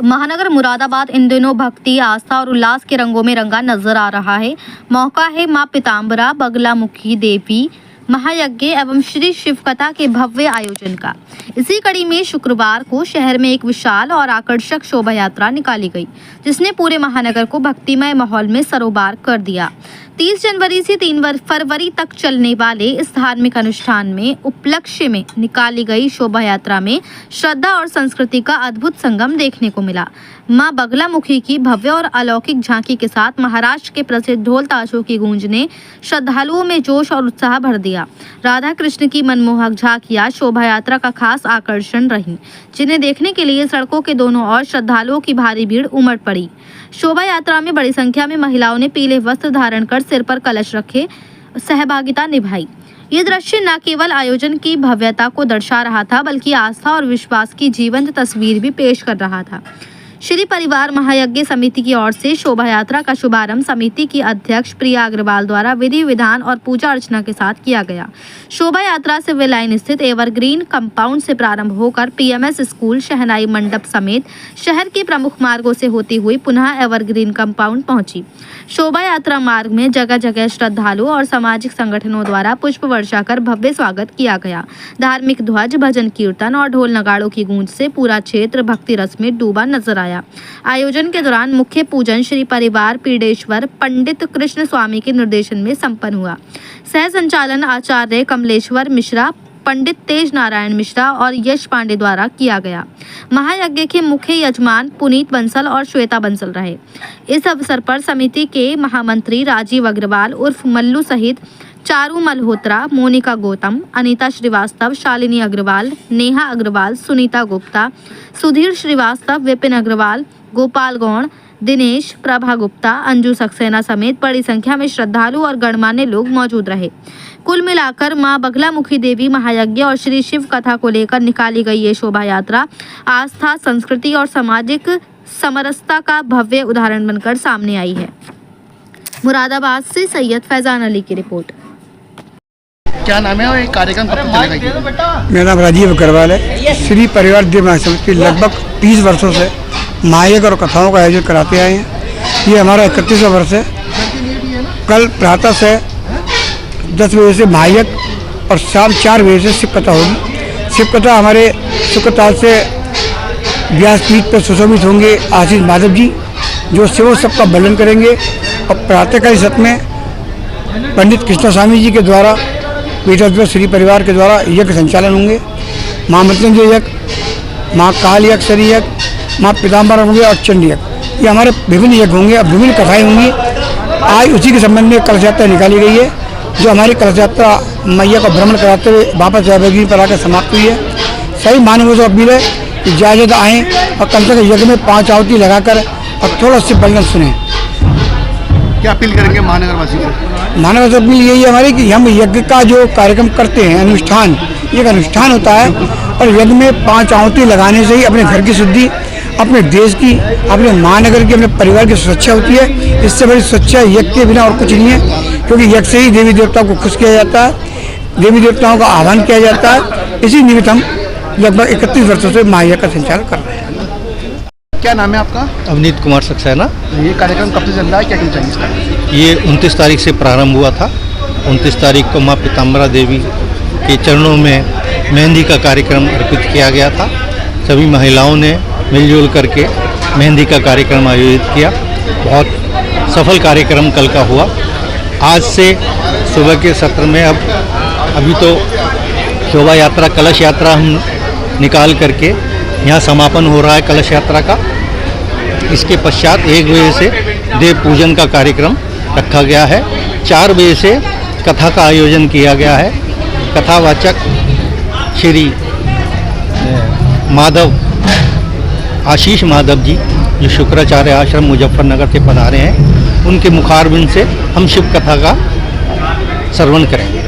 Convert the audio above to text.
महानगर मुरादाबाद इन दिनों भक्ति, आस्था और उल्लास के रंगों में रंगा नजर आ रहा है। मौका है मां पीताम्बरा बगलामुखी देवी महायज्ञ एवं श्री शिव कथा के भव्य आयोजन का। इसी कड़ी में शुक्रवार को शहर में एक विशाल और आकर्षक शोभा यात्रा निकाली गई, जिसने पूरे महानगर को भक्तिमय माहौल में सरोबार कर दिया। 30 जनवरी से 3 फरवरी तक चलने वाले इस धार्मिक अनुष्ठान में उपलक्ष्य में निकाली गई शोभा यात्रा में श्रद्धा और संस्कृति का अद्भुत संगम देखने को मिला। मां बगलामुखी की भव्य और अलौकिक झांकी के साथ महाराष्ट्र के प्रसिद्ध ढोल ताशों की गूंज ने श्रद्धालुओं में जोश और उत्साह भर दिया। राधा कृष्ण की मनमोहक झांकियां शोभा यात्रा का खास आकर्षण रही, जिन्हें देखने के लिए सड़कों के दोनों ओर श्रद्धालुओं की भारी भीड़ उमड़ पड़ी। शोभा यात्रा में बड़ी संख्या में महिलाओं ने पीले वस्त्र धारण कर सिर पर कलश रखे सहभागिता निभाई। ये दृश्य न केवल आयोजन की भव्यता को दर्शा रहा था, बल्कि आस्था और विश्वास की जीवंत तस्वीर भी पेश कर रहा था। श्री परिवार महायज्ञ समिति की ओर से शोभा यात्रा का शुभारंभ समिति की अध्यक्ष प्रिया अग्रवाल द्वारा विधि विधान और पूजा अर्चना के साथ किया गया। शोभा यात्रा सिविल लाइन स्थित एवरग्रीन कंपाउंड से प्रारंभ होकर पीएमएस स्कूल, शहनाई मंडप समेत शहर के प्रमुख मार्गों से होती हुई पुनः एवरग्रीन कंपाउंड पहुंची। शोभा यात्रा मार्ग में जगह जगह श्रद्धालुओं और सामाजिक संगठनों द्वारा पुष्प वर्षा कर भव्य स्वागत किया गया। धार्मिक ध्वज, भजन कीर्तन और ढोल नगाड़ों की गूंज से पूरा क्षेत्र भक्ति रस में डूबा नजर आया। आयोजन के दौरान मुख्य पूजन श्री परिवार पीडेश्वर पंडित कृष्ण स्वामी के निर्देशन में संपन्न हुआ। सह संचालन आचार्य कमलेश्वर मिश्रा, पंडित तेज नारायण मिश्रा और यश पांडे द्वारा किया गया। महायज्ञ के मुख्य यजमान पुनीत बंसल और श्वेता बंसल रहे। इस अवसर पर समिति के महामंत्री राजीव अग्रवाल उर्फ मल्लू सहित चारू मल्होत्रा, मोनिका गौतम, अनीता श्रीवास्तव, शालिनी अग्रवाल, नेहा अग्रवाल, सुनीता गुप्ता, सुधीर श्रीवास्तव, विपिन अग्रवाल, गोपाल गौड़, दिनेश, प्रभा गुप्ता, अंजू सक्सेना समेत बड़ी संख्या में श्रद्धालु और गणमान्य लोग मौजूद रहे। कुल मिलाकर मां बगलामुखी देवी महायज्ञ और श्री शिव कथा को लेकर निकाली गई ये शोभा यात्रा आस्था, संस्कृति और सामाजिक समरसता का भव्य उदाहरण बनकर सामने आई है। मुरादाबाद से सैयद फैजान अली की रिपोर्ट। क्या नाम है और एक कार्यक्रम कब तक चलेगा? मेरा नाम राजीव अग्रवाल है। श्री परिवार देव महासमिति लगभग 30 वर्षों से महायज्ञ और कथाओं का आयोजन कराते आए हैं। ये हमारा 31वां वर्ष है। कल प्रातः से 10 बजे से महायज्ञ और शाम 4 बजे से शिव कथा होगी। शिव कथा हमारे सुखताल से व्यासपीठ पर सुशोभित होंगे आशीष माधव जी, जो शिवोत्सव का वर्णन करेंगे। और प्रातःकाली सत्र में पंडित कृष्ण स्वामी जी के द्वारा पीठाधीश्वर श्री परिवार के द्वारा यज्ञ संचालन होंगे। माँ मृत्युंजय यज्ञ, माँ काल यज्ञ, शनि यज्ञ, माँ पीताम्बरा होंगे और चंडी यज्ञ। ये हमारे विभिन्न यज्ञ होंगे और विभिन्न कथाएँ होंगी। आज उसी के संबंध में कलश यात्रा निकाली गई है, जो हमारी कलश यात्रा मैया का भ्रमण कराते हुए वापस एवरग्रीन पर आकर समाप्त हुई है। सभी मानवों से अपील है कि ज़्यादा आएँ और कम से कम यज्ञ में 5 आहुति लगाकर और थोड़ा शिव बंदन सुने। क्या अपील करेंगे महानगर वासियों से? महानगर से अपील यही है हमारी कि हम यज्ञ का जो कार्यक्रम करते हैं, अनुष्ठान, एक अनुष्ठान होता है और यज्ञ में 5 आहुति लगाने से ही अपने घर की शुद्धि, अपने देश की, अपने महानगर की, अपने परिवार की सुरक्षा होती है। इससे बड़ी सुरक्षा यज्ञ के बिना और कुछ नहीं है, क्योंकि यज्ञ से ही देवी देवताओं को खुश किया जाता है, देवी देवताओं का आह्वान किया जाता है। इसी निमित्त हम लगभग 31 वर्षों से महायज्ञ का संचालन कर रहे हैं। क्या नाम है आपका? अवनीत कुमार सक्सेना। ये कार्यक्रम कब से चल रहा है, क्या कहना चाहिए इसका? ये 29 तारीख से प्रारंभ हुआ था। 29 तारीख को माँ पीताम्बरा देवी के चरणों में मेहंदी का कार्यक्रम अर्पित किया गया था। सभी महिलाओं ने मिलजुल करके मेहंदी का कार्यक्रम आयोजित किया। बहुत सफल कार्यक्रम कल का हुआ। आज से सुबह के सत्र में अभी तो शोभा यात्रा, कलश यात्रा हम निकाल करके यहाँ समापन हो रहा है कलश यात्रा का। इसके पश्चात 1 बजे से देव पूजन का कार्यक्रम रखा गया है। 4 बजे से कथा का आयोजन किया गया है। कथावाचक श्री माधव, आशीष माधव जी, जो शुक्राचार्य आश्रम मुजफ्फरनगर से पधारे हैं, उनके मुखारबिंद से हम शिव कथा का श्रवण करेंगे।